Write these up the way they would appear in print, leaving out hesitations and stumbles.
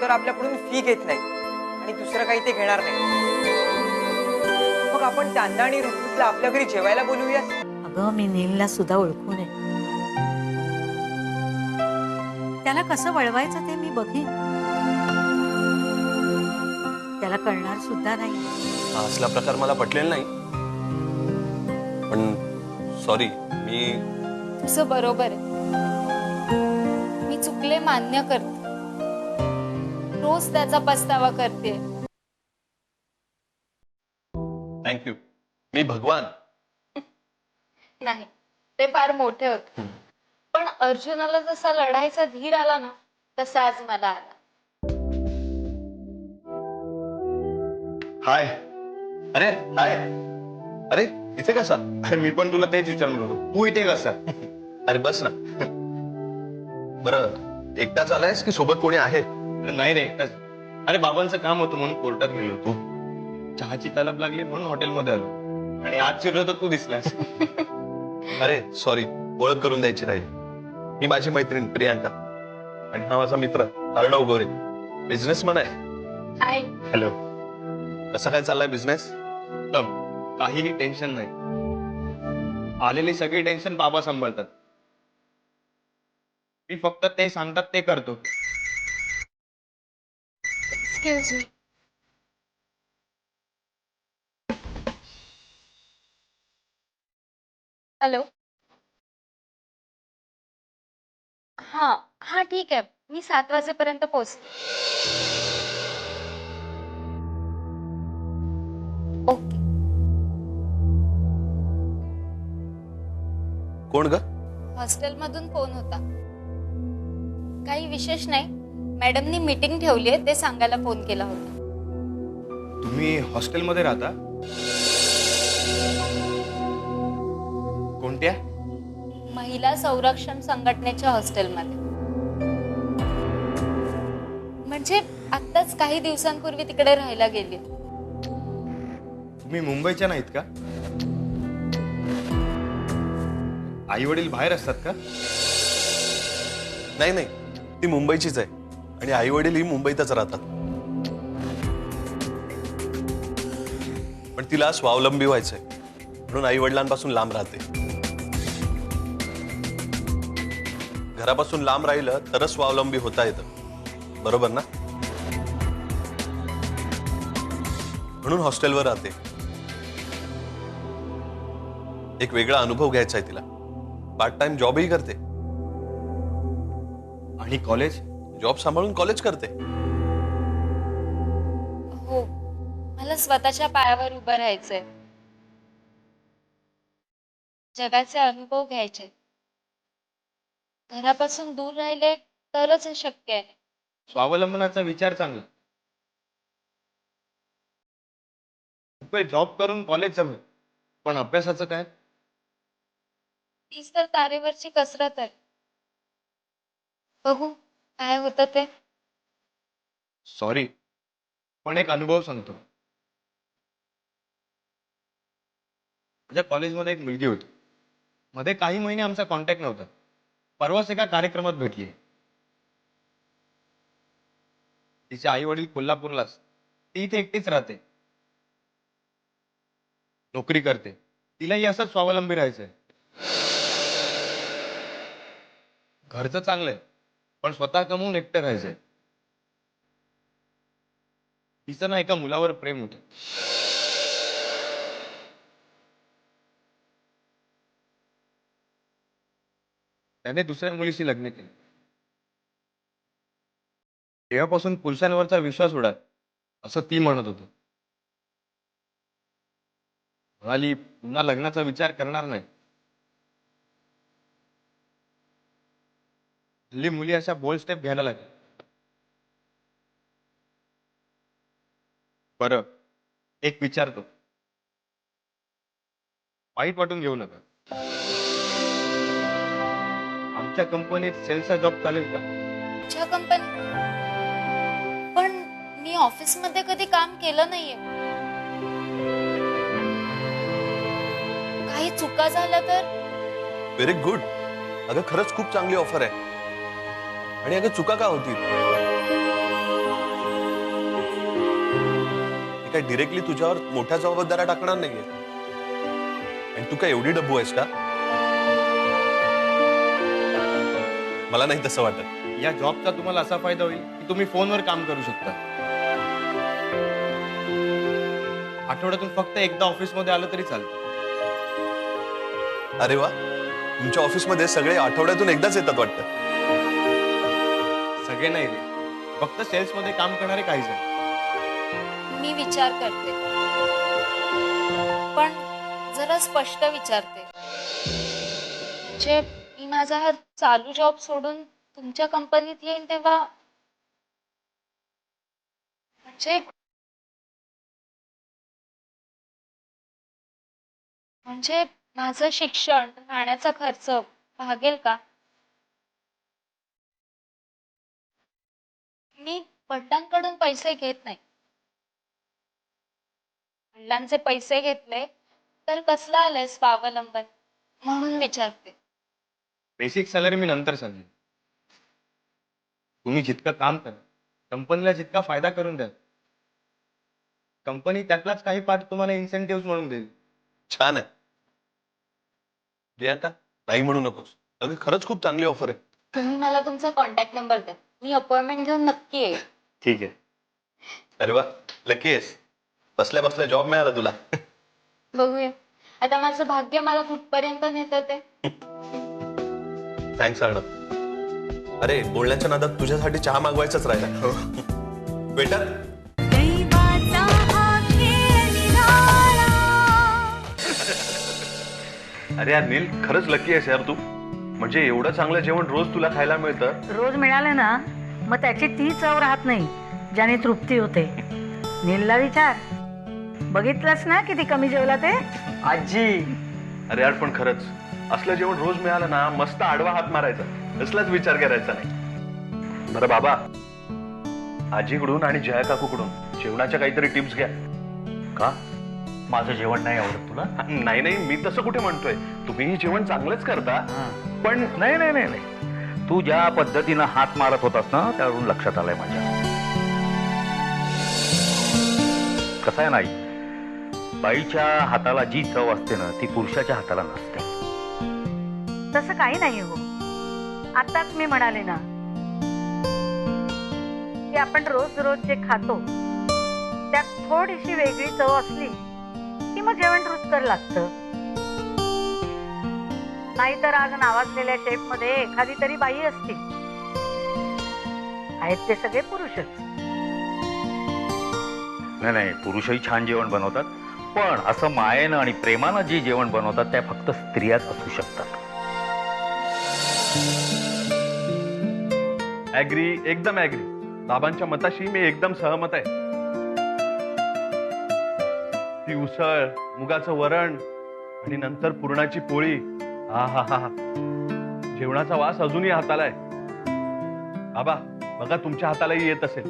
तर आपल्याकडून फी घेत नाही आणि दुसरं काही ते घेणार नाही. मग आपण त्यांना आणि ऋतूला आपल्या घरी जेवायला बोलूया. अगं मी नीलला सुद्धा ओळखून आहे. त्याला कसं वळवायचं ते मी बघीन. त्याला कळणार सुद्धा नाही. हा असला प्रकार मला पटलेला नाही. पण सॉरी, मी तुझं बरोबर आहे. मी चुकले मान्य करते. रोज त्याचा पस्तावा करते. थँक्यू. मी भगवान नाही, ते फार मोठे होते. पण अर्जुनाला जसा लढायचा धीर आला ना, तसा आज मला आला. हाय. अरे हाय. अरे इथे कसा? अरे मी पण तुला तेच विचारलं होतो, तू इथे कसा? अरे बस ना. बरं एकटाच आलायस की सोबत कोणी आहे? नाही रे, एकटाच. अरे बाबांचं काम होतं म्हणून कोर्टात गेलो होतो. चहाची तलब लागली म्हणून हॉटेलमध्ये आलो आणि आज शिरलो तर तू दिसलास. अरे सॉरी, ओळख करून द्यायची राहील. ही माझी मैत्रीण प्रियांका आणि हा माझा मित्र अर्णव गोरे, बिझनेसमन आहे. हाय. हॅलो. कसा काय चाललाय बिझनेस? काहीही टेन्शन नाही. आलेली सगळी टेन्शन बाबा सांभाळतात. मी फक्त ते सांगतात ते करतो. Excuse me. हॅलो. हा हा ठीक आहे, मी 7 वाजेपर्यंत पोहोचते. ओके. कोण ग? हॉस्टेलमधून फोन होता. काही विशेष नाही, मॅडमनी मीटिंग ठेवली आहे ते सांगायला फोन केला होता. तुम्ही हॉस्टेलमध्ये राहता? कोणत्या? महिला संरक्षण संघटनेच्या हॉस्टेलमध्ये. म्हणजे आत्ताच काही दिवसांपूर्वी तिकडे राहायला गेली. तुम्ही मुंबईच्या नाहीत का? आई वडील बाहेर असतात का? नाही नाही, ती मुंबईचीच आहे आणि आई वडीलही मुंबईतच राहतात. पण तिला स्वावलंबी व्हायचंय म्हणून आई वडिलांपासून लांब राहते. घरापासून लांब राहिलं तरच स्वावलंबी होता येतं, बरोबर ना? म्हणून हॉस्टेलवर राहते. एक वेगळा अनुभव घ्यायचा आहे तिला. पार्ट टाइम जॉबही करते. आणि कॉलेज? जॉब सांभाळून कॉलेज करते. हो, मला स्वतःच्या पायावर उभं राहायचंय. जगाचे अनुभव घ्यायचे. घरापासून दूर राहिले तरच हे शक्य आहे. स्वावलंबनाचा विचार चांगला. जॉब करून कॉलेज जमेल, पण अभ्यासाचं काय? तीच तर तारेवरची कसरत आहे. बघू काय होतं ते. सॉरी, पण एक अनुभव सांगतो. माझ्या कॉलेजमध्ये एक मुलगी होती. मध्ये काही महिने आमचा कॉन्टॅक्ट नव्हता. परवाच एका कार्यक्रमात भेटली. तिचे आई वडील कोल्हापूरलाच, ती इथे एकटीच राहते. नोकरी करते. तिलाही असंच स्वावलंबी राहायचंय. घरचं चांगलंय, पण स्वतः कमवून एकटं राहायचंय. तिचं ना एका मुलावर प्रेम होतं. त्याने दुसऱ्या मुलीशी लग्न केलं. तेव्हापासून पुरुषांवरचा विश्वास उडाला, असं ती म्हणत होती. म्हणाली पुन्हा लग्नाचा विचार करणार नाही. हल्ली मुली अशा बोल्ड स्टेप घ्यायला लागल्या. बरं, एक विचारतो, वाईट वाटून घेऊ नका. आमच्या कंपनीत सेल्सचा जॉब चालेल का? तुझ्या कंपनी? पण मी ऑफिसमध्ये कधी काम केलं नाहीये. काही चुका झाल्या तर? Very good. अगं खरंच खूप चांगली ऑफर आहे. आणि अगं चुका का होतील? काय डिरेक्टली तुझ्यावर मोठ्या जबाबदाऱ्या टाकणार नाहीये. आणि तू काय एवढी डब्बू आहेस का? मला नाही तसं वाटत. या जॉबचा तुम्हाला असा फायदा होईल की तुम्ही फोनवर काम करू शकता. आठवड्यातून फक्त एकदा ऑफिसमध्ये आलं तरी चालतं. अरे वा, तुमच्या ऑफिसमध्ये सगळे आठवड्यातून एकदाच येतात वाटतं. सगळे नाही रे, फक्त सेल्समध्ये काम करणारे काही जण. मी विचार करते, पण जरा स्पष्ट विचारते. म्हणजे मी माझा हा चालू जॉब सोडून तुमच्या कंपनीत येईन तेव्हा म्हणजे माझं शिक्षण, राहण्याचा खर्च भागेल का? मी वडिलांकडून पैसे घेत नाही. वडिलांचे पैसे घेतले तर कसला आलंय स्वावलंबन, म्हणून विचारते. बेसिक सॅलरी मी नंतर सांगेन. तुम्ही जितकं काम करा, कंपनीला जितका फायदा करून द्या, कंपनी त्यातलाच काही पार्ट तुम्हाला इन्सेंटिव्ह म्हणून देईल. छान आहे प्रियांका, नाही म्हणू नकोस. अगं खरंच खूप चांगली ऑफर आहे. तुम्ही मला तुमचा कॉन्टॅक्ट नंबर द्या, मी अपॉइंटमेंट घेऊन नक्की येईल. ठीक आहे. अरे वा, लकी आहेस. बसल्या बसल्या जॉब मिळाला तुला. बघूया आता माझं भाग्य मला कुठपर्यंत नेतं ते. थँक्स अर्णव. अरे बोलण्याच्या नादात तुझ्यासाठी चहा मागवायचाच राहिला. वेटर, अरे यार नील, खरंच लकी आहेस यार तू. म्हणजे एवढं चांगलं जेवण रोज तुला खायला मिळतं. रोज मिळालं ना मग त्याची ती चव राहत नाही ज्याने तृप्ती होते. नीलला विचार, बघितलंस ना किती कमी जेवला ते. आजी, अरे यार पण खरंच असलं जेवण रोज मिळालं ना, मस्त आडवा हात मारायचा, कसलाच विचार करायचा नाही. बरं बाबा, आजीकडून आणि जया काकूकडून जेवणाच्या काहीतरी टिप्स घ्या. का? माझं जेवण नाही आवडत तुला? नाही नाही, मी तसं कुठे म्हणतोय. तुम्हीही जेवण चांगलंच करता, पण नाही नाही नाही नाही, तू ज्या पद्धतीनं हात मारत होतास ना त्यावरून लक्षात आलंय माझ्या. कसं आहे नाही, बाईच्या हाताला जी चव असते ना ती पुरुषाच्या हाताला नसते. तसं काही नाही हो. आताच मी म्हणाले ना की आपण रोज रोज जे खातो त्यात थोडीशी वेगळी चव असली की मग जेवण रुचकर लागतं. नाहीतर आज नावाजलेल्या शेफ मध्ये एखादी तरी बाई असती, आहेत ते सगळे पुरुषच. नाही नाही, पुरुषही छान जेवण बनवतात, पण असं मायेनं आणि प्रेमानं जे जेवण बनवतात त्या फक्त स्त्रियाच असू शकतात. ऍग्री, एकदम ऍग्री. बाबांच्या मताशी मी एकदम सहमत आहे. ती उसळ, मुगाचं वरण आणि नंतर पुरणाची पोळी, हा हा हा, जेवणाचा वास अजूनही हाताला आहे. बाबा बघा, तुमच्या हातालाही येत असेल.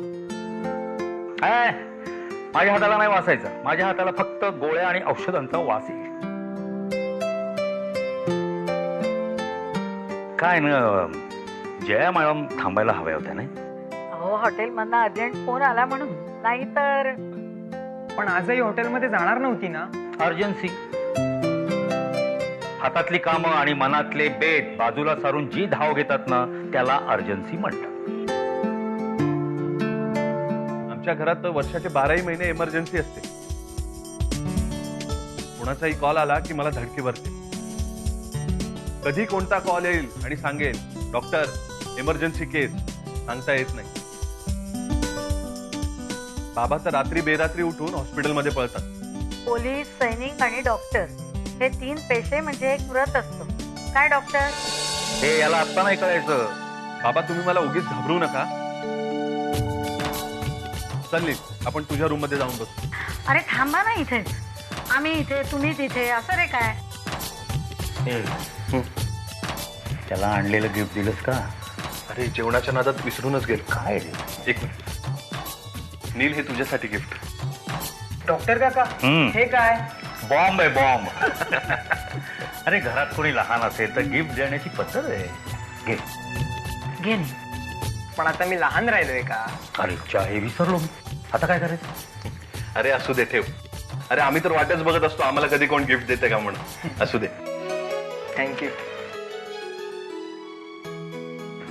माझ्या हाताला नाही वासायचा, माझ्या हाताला फक्त गोळ्या आणि औषधांचा वास येईल. काय ना, जया मॅडम थांबायला हव्या होत्या नाही? अहो हॉटेलमधनं अर्जंट फोन आला म्हणून, नाही तर. पण आजही हॉटेलमध्ये जाणार नव्हती ना? अर्जन्सी. हातातली कामं आणि मनातले बेत बाजूला सारून जी धाव घेतात ना त्याला अर्जन्सी म्हणतात. आमच्या घरात तर वर्षाचे 12ही महिने इमर्जन्सी असते. कोणाचाही कॉल आला की मला धडकी भरते. कधी कोणता कॉल येईल आणि सांगेल डॉक्टर इमर्जन्सी केस, सांगता येत नाही. बाबा तर रात्री बेरात्री उठून हॉस्पिटलमध्ये पळतात. पोलीस, सैनिक आणि डॉक्टर हे 3 पेशे म्हणजे एक व्रत असतो. काय डॉक्टर? हे याला आत्ता नाही कळायचं. बाबा तुम्ही मला उगीच घाबरू नका. चल आपण तुझ्या रूम मध्ये जाऊन बसू. अरे थांबा ना इथेच. आम्ही इथे, तुम्ही तिथे, असं रे काय? त्याला आणलेलं गिफ्ट दिलंस का? अरे जेवणाच्या नादात विसरूनच गेलो. काय रे? एक मिनिट. नील, हे तुझ्यासाठी गिफ्ट. डॉक्टर काका, हे काय? बॉम्ब आहे, बॉम्ब. अरे घरात कोणी लहान असेल तर गिफ्ट देण्याची पद्धत आहे. घे घे. पण आता मी लहान राहिलोय का? अरे हे विसरलो मी. आता काय करायचं? अरे असू दे, ठेव. अरे आम्ही तर वाटच बघत असतो आम्हाला कधी कोण गिफ्ट देते का म्हणून. असू दे. थँक्यू.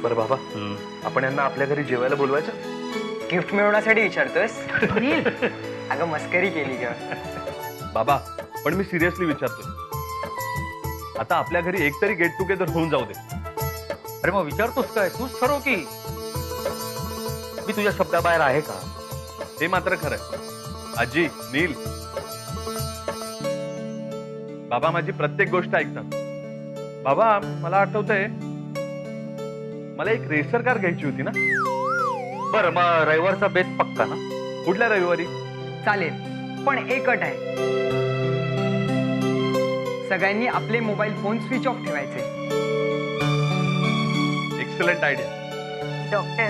बरं बाबा, आपण यांना आपल्या घरी जेवायला बोलवायचं? गिफ्ट मिळवण्यासाठी विचारतोस? नील, अगं मस्करी केली ग. बाबा, पण मी सिरियसली विचारतोय. आता आपल्या घरी एकतरी गेट टुगेदर होऊन जाऊ दे. अरे मग विचारतोस काय? तूच ठरव की. मी तुझ्या शब्दाबाहेर आहे का? हे मात्र खरंय. आजी, नील, बाबा माझी प्रत्येक गोष्ट ऐकतात. बाबा, मला आठवतंय मला एक रेसर कार घ्यायची होती ना? बरं, मग रविवारचा बेत पक्का ना? कुठल्या रविवारी? चालेल, पण एक अट आहे. सगळ्यांनी आपले मोबाईल फोन स्विच ऑफ ठेवायचे. Excellent idea. डॉक्टर,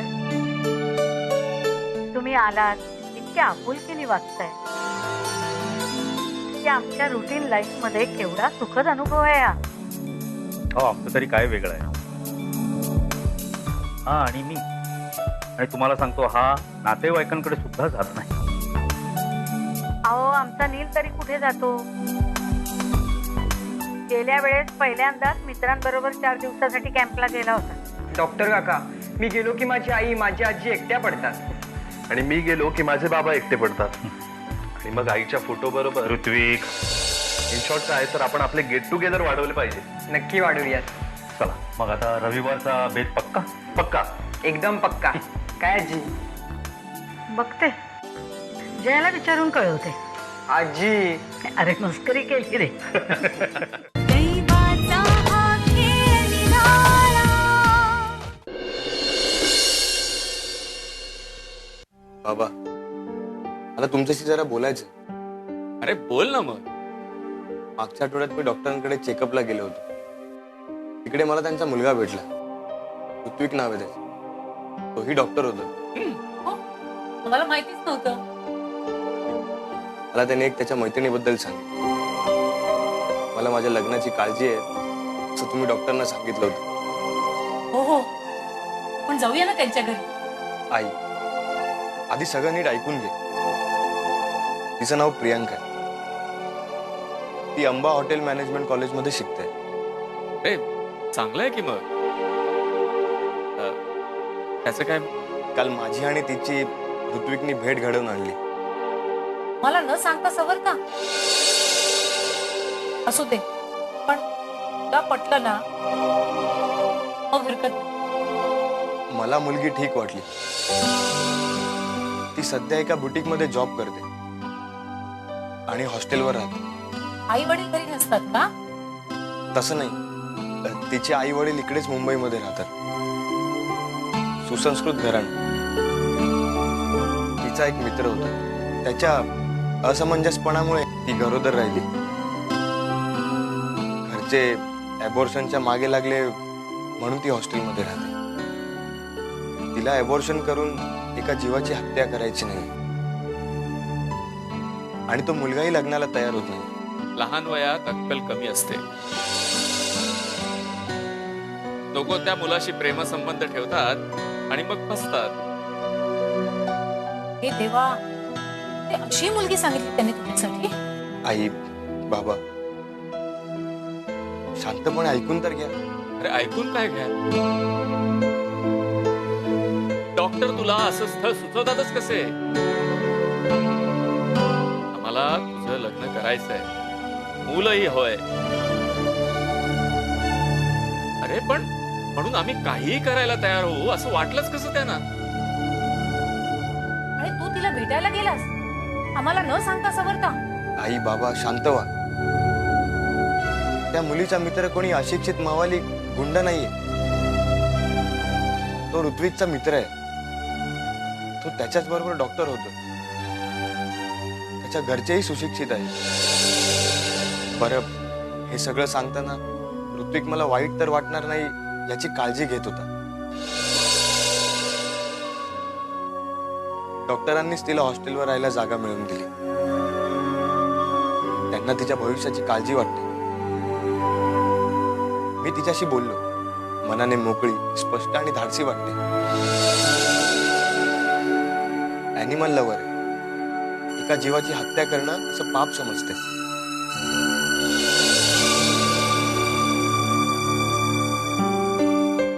तुम्ही आलात, इतक्या आपुलकीने वागताय. की आमच्या रुटीन लाईफ मध्ये केवढा सुखद अनुभव आहे हा. हो, आमचं तरी काय वेगळं आहे. हा, आणि तुम्हाला सांगतो, हा नातेवाईकांकडे सुद्धा जात नाही. अहो, आमचा नील तरी कुठे जातो? गेल्या वेळेस पहिल्यांदाच मित्रांबरोबर 4 दिवसासाठी कॅम्पला गेला होता. डॉक्टर काका, मी गेलो की माझी आई माझी आजी एकट्या पडतात. आणि मी गेलो की माझे बाबा एकटे पडतात. आणि मग आईच्या फोटो बरोबर ऋत्विक, इन शॉर्ट काय तर आपण आपले गेट टुगेदर वाढवले पाहिजे. नक्की वाढवूयात. चला मग आता रविवारचा बेत पक्का? पक्का. एकदम पक्का. काय आजी? बघते, जयाला विचारून कळवते. आजी, अरे मस्करी केली रे. बाबा, मला तुमच्याशी जरा बोलायचं. अरे बोल ना मग. मागच्या आठवड्यात मी डॉक्टरांकडे चेकअपला गेलो होतो. तिकडे मला त्यांचा मुलगा भेटला. ऋत्विक नाव आहे त्याचं. तोही डॉक्टर होता. मला माहितीच नव्हतं. मला त्याने एक त्याच्या मैत्रिणीबद्दल सांगितलं. मला माझ्या लग्नाची काळजी आहे असं तुम्ही डॉक्टरांना सांगितलं होतं. हो हो, पण जाऊया ना त्यांच्या घरी. आई, आधी सगळं नीट ऐकून घे. तिचं नाव प्रियांका आहे. ती अंबा हॉटेल मॅनेजमेंट कॉलेजमध्ये शिकते. अरे चांगलं आहे की मग. त्याचं काय? काल माझी आणि तिची ऋत्विकनी भेट घडवून आणली. मला न सांगता सवर का? असू दे, पण तुला पटलं ना मग हरकत नाही. मला मुलगी ठीक वाटली. ती सध्या एका बुटीक मध्ये जॉब करते आणि हॉस्टेलवर राहते. आई वडील घरी नसतात का? तसं नाही, तिचे आई वडील इकडेच मुंबईमध्ये राहतात. सुसंस्कृत घराणं. तिचा एक मित्र होता. त्याच्या असमंजसपणामुळे ती गरोदर राहिली. घरचे ॲबॉर्शनच्या मागे लागले म्हणून ती हॉस्टेलमध्ये राहते. तिला ॲबॉर्शन करून एका जीवाची हत्या करायची नाही. आणि तो मुलगाही लग्नाला तयार होत नाही. लहान वयात अक्कल कमी असते. लोक त्या मुलाशी प्रेमसंबंध ठेवतात आणि मग फसतात. हे देवा, ते अशी मुलगी सांगितली त्यांनी तुमच्यासाठी? आई, बाबा, शांतपणे ऐकून तर घ्या. अरे ऐकून काय घ्या. डॉक्टर तुला असं स्थळ सुचवतातच कसे? आम्हाला तुझं लग्न करायचंय, मुलंही होय. अरे पण म्हणून आम्ही काहीही करायला तयार होऊ असं वाटलंच कसं त्यांना? आणि तू तिला भेटायला गेलास आम्हाला न सांगता सवर का? आई, बाबा, शांत व्हा. त्या मुलीचा मित्र कोणी अशिक्षित मवाली गुंड नाहीये. तो ऋत्विकचा मित्र आहे. तो त्याच्याच बरोबर डॉक्टर होतो. त्याच्या घरचेही सुशिक्षित आहे. बरं, हे सगळं सांगताना ऋत्विक मला वाईट तर वाटणार नाही याची काळजी घेत होता. डॉक्टरांनीच तिला हॉस्टेलवर राहायला जागा मिळवून दिली. त्यांना तिच्या भविष्याची काळजी वाटते. मी तिच्याशी बोललो. मनाने मोकळी, स्पष्ट आणि धाडसी वाटते. ॲनिमल लवर आहे. एका एका जीवाची हत्या करणं असं पाप समजते.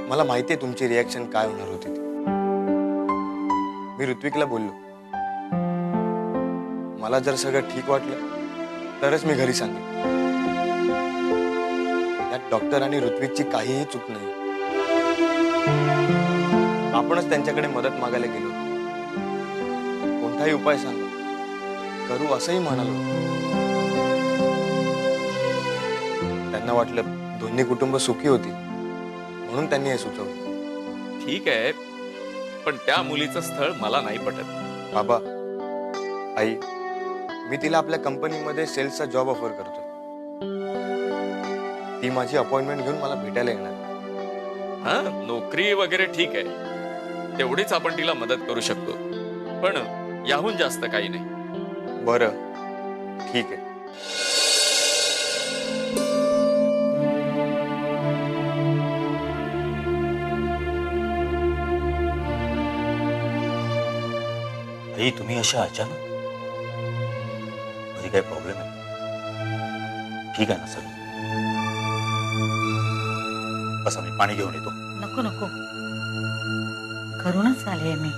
मला माहितीये तुमची रिॲक्शन काय होणार होती ती. मी ऋत्विकला बोललो, मला जर सगळं ठीक वाटलं तरच मी घरी सांगेन. यात डॉक्टर आणि ऋत्विकची काहीही चूक नाही. आपणच त्यांच्याकडे मदत मागायला गेलो. कोणताही उपाय सांगा, करू असंही म्हणालो. त्यांना वाटलं दोन्ही कुटुंब सुखी होती म्हणून त्यांनी हे सुचवलं. ठीक आहे, पण त्या मुलीचं स्थळ मला नाही पटत. बाबा, आई, मी तिला आपल्या कंपनीमध्ये सेल्सचा जॉब ऑफर करतो. ती माझी अपॉइंटमेंट घेऊन मला भेटायला येणार. हा, नोकरी वगैरे ठीक आहे, तेवढीच आपण तिला मदत करू शकतो, पण याहून जास्त काही नाही. बरं, ठीक आहे. आई, तुम्ही अशा अचानक? घरी काही प्रॉब्लेम आहे? ठीक आहे ना सर? बसा, मी पाणी घेऊन येतो. नको नको, घरूनच आले मी.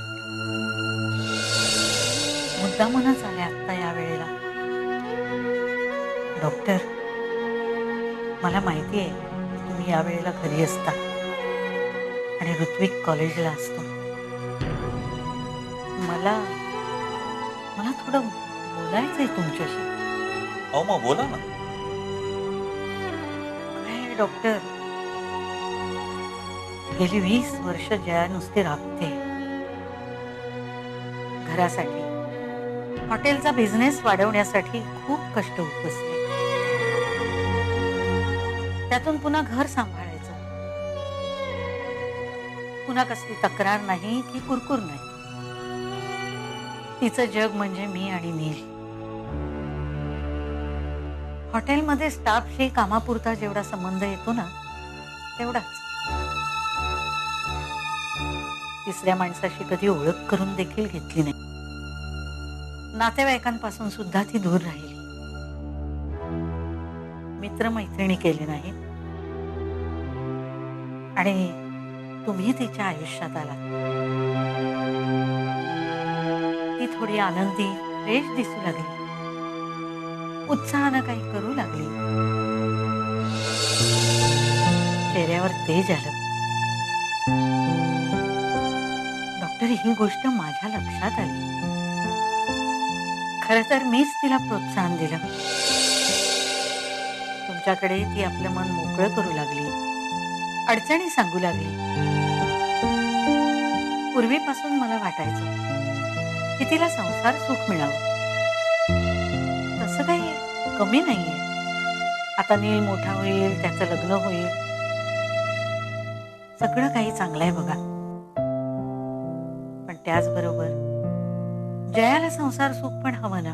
मुद्दामूनच आले आत्ता या वेळेला. डॉक्टर, मला माहिती आहे तुम्ही या वेळेला घरी असता आणि ऋत्विक कॉलेजला असतो. मला थोडं बोलायचंय तुमच्याशी. अहो, मग बोला ना. काय डॉक्टर, गेली 20 वर्ष जया नुसती राबते घरासाठी. हॉटेलचा बिझनेस वाढवण्यासाठी खूप कष्ट उपसले. त्यातून पुन्हा घर सांभाळायचं. पुन्हा कसली तक्रार नाही की कुरकुर नाही. तिचं जग म्हणजे मी आणि नील. हॉटेलमध्ये स्टाफशी कामापुरता जेवढा संबंध येतो ना, तेवढाच. तिसऱ्या माणसाशी कधी ओळख करून देखील घेतली नाही. नातेवाईकांपासून सुद्धा ती दूर राहिली. मित्रमैत्रिणी केले नाही. आणि तुम्ही तिच्या आयुष्यात आला. ती थोडी आनंदी, फ्रेश दिसू लागली. उत्साहानं काही करू लागली. चेहऱ्यावर तेज आलं. डॉक्टर, ही गोष्ट माझ्या लक्षात आली. खरं तर मीच तिला प्रोत्साहन दिलं. तुमच्याकडे ती आपलं मन मोकळं करू लागली. अडचणी सांगू लागली. पूर्वीपासून मला वाटायचं की तिला संसार सुख मिळावं. तसं काही कमी नाहीये. आता नील मोठा होईल, त्याचं लग्न होईल, सगळं काही चांगलं आहे बघा. पण त्याचबरोबर जयाला संसार सुख पण हवं ना.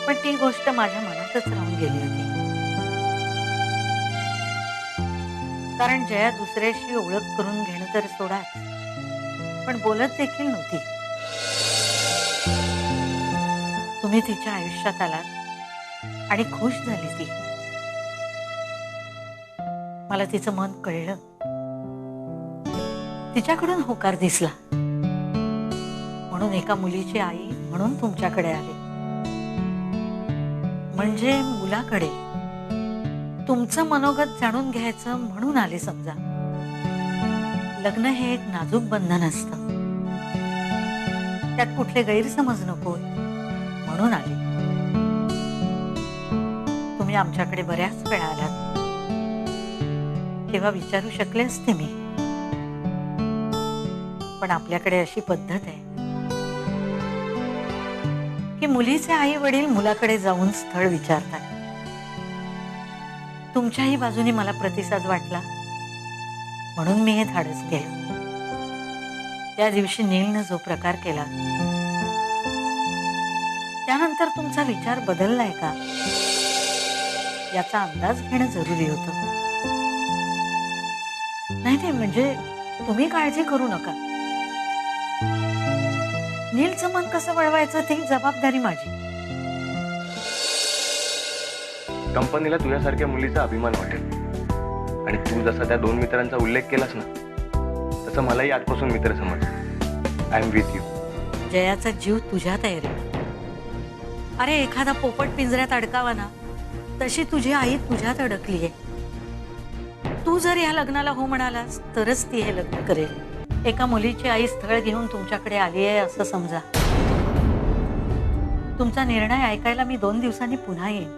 पण ती गोष्ट माझ्या मनातच राहून गेली होती. कारण जया दुसऱ्याशी ओळख करून घेणं तर सोडाच, पण बोलत देखील नव्हती. तुम्ही तिच्या आयुष्यात आलात आणि खुश झाली ती. मला तिचं मन कळलं. तिच्याकडून होकार दिसला. म्हणून एका मुलीची आई म्हणून तुमच्याकडे आले. म्हणजे मुलाकडे तुमचं मनोगत जाणून घ्यायचं म्हणून आले समजा. लग्न हे एक नाजूक बंधन असतं. त्यात कुठले गैरसमज नको म्हणून आले. तुम्ही आमच्याकडे बऱ्याच वेळा आलात. तेव्हा विचारू शकले असते मी. पण आपल्याकडे अशी पद्धत आहे की मुलीचे आई वडील मुलाकडे जाऊन स्थळ विचारतात. तुमच्याही बाजूने मला प्रतिसाद वाटला म्हणून मी हे धाडस केलं. त्या दिवशी नीलनं जो प्रकार केला त्यानंतर तुमचा विचार बदललाय का याचा अंदाज घेणं जरुरी होतं. नाही म्हणजे तुम्ही काळजी करू नका. नीलचं मन कसं वळवायचं ती जबाबदारी माझी. कंपनीला तुझ्यासारख्या मुलीचा अभिमान वाटेल. आणि तू जसा त्या 2 मित्रांचा उल्लेख केलास ना, तसं मलाही आजपासून मित्र समज. I am with you. जयाचा जीव तुझ्यात आहे रे. अरे एखादा पोपट पिंजऱ्यात अडकावा ना, तशी तुझी आई तुझ्यात अडकलीये. तू जर या लग्नाला हो म्हणालास तरच ती हे लग्न करेल. एका मुलीची आई स्थळ घेऊन तुमच्याकडे आली आहे असं समजा. तुमचा निर्णय ऐकायला मी 2 दिवसांनी पुन्हा येईन.